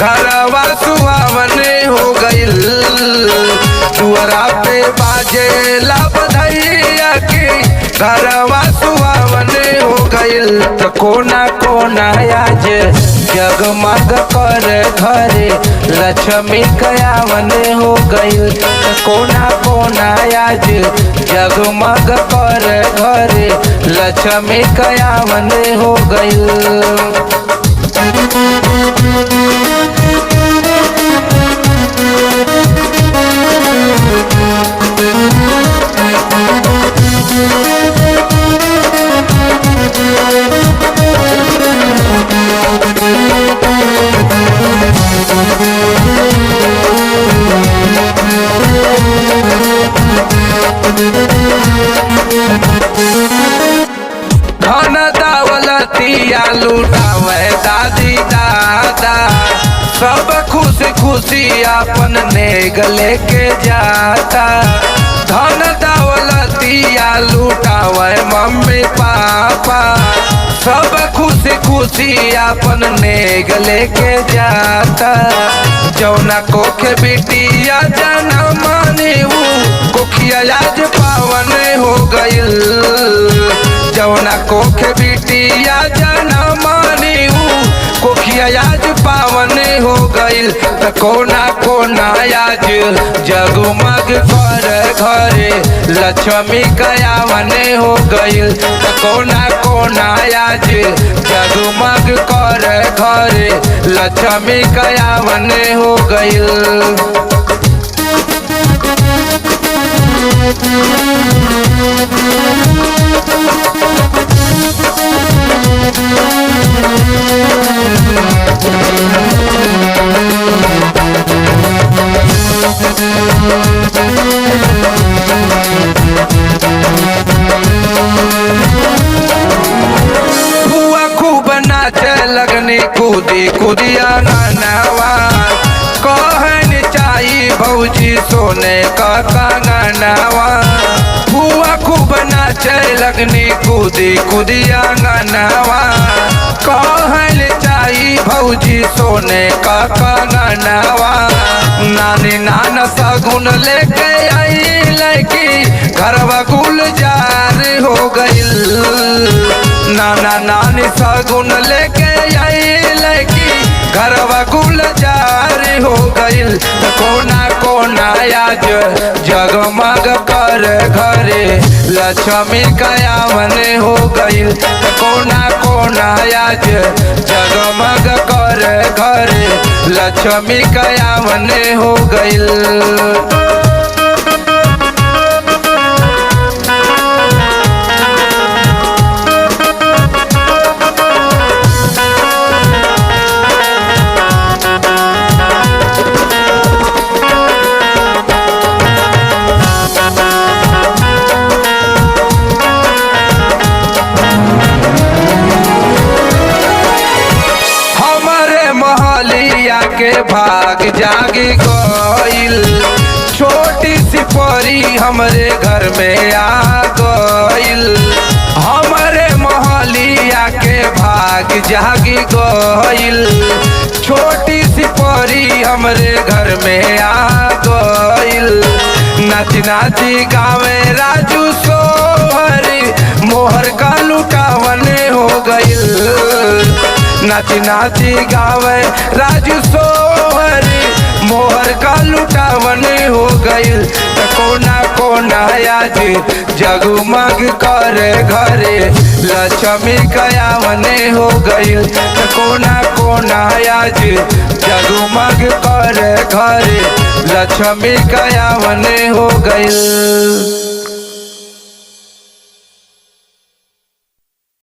घरवा सुहावने हो गइल। दुआरा पे बाजेला बधैया के घरवा सुहावने हो गइल। तो कोना कोना आज जगमग कर घरे लक्ष्मी कयावने हो गइल। तो कोना कोना आज जगमग कर घरे लक्ष्मी कयावने हो गइल। धन दौलतिया लुटावे दादी दादा सब खुशी खुशी अपन नेग लेके जाता। धन दौलतिया लुटावे मम्मी पापा सब खुशी खुशी अपन नेग लेके जाता। जौना कोखे बिटिया जनम नीऊ कोखिया आज पावन हो गइल। जौना कोखे बिटिया जनम नीऊ कोखिया आज पावन हो गइल। त कोना कोना आज जगमग कर घरे लक्ष्मी कयावने हो गइल। त कोना कोना आज जगमग कर घरे लक्ष्मी कयावने हो गइल। बुआ खूब नाचे लगनी कूदी कूदिया गानावा कहन चाही भौजी सोने का कंगनवा। बुआ खूब नाचे लगनी कूदी कूदिया गानावा कहन चाही भौजी सोने का कंगनवा। नानी नाना सगुन लेके आई लड़की घरवा गुलजार हो गइल। नाना नानी सगुन लेके आई लड़की घरवा गुलजार हो गइल। कोना कोना आज जगमग कर घरे लक्ष्मी कयावने हो गइल। कोना कोना आज जगमग कर घरे लक्ष्मी कयावने हो गइल। के भाग जागी गइल। छोटी सी परी हमरे घर में आ गइल। हमरे मोहलिया के भाग जागी गइल। छोटी सी परी हमरे घर में आ गइल। नाच नाची गावे राजू सोहरी मोहर का लुटावने हो गइल। नाची नाची गावे राजू सोहरी मोहर का लुटावने हो गइल। त कोना कोना आज जगमग कर घरे लक्ष्मी कयावने हो गइल। त कोना कोना आज जगमग कर घरे लक्ष्मी कयावने हो गइल।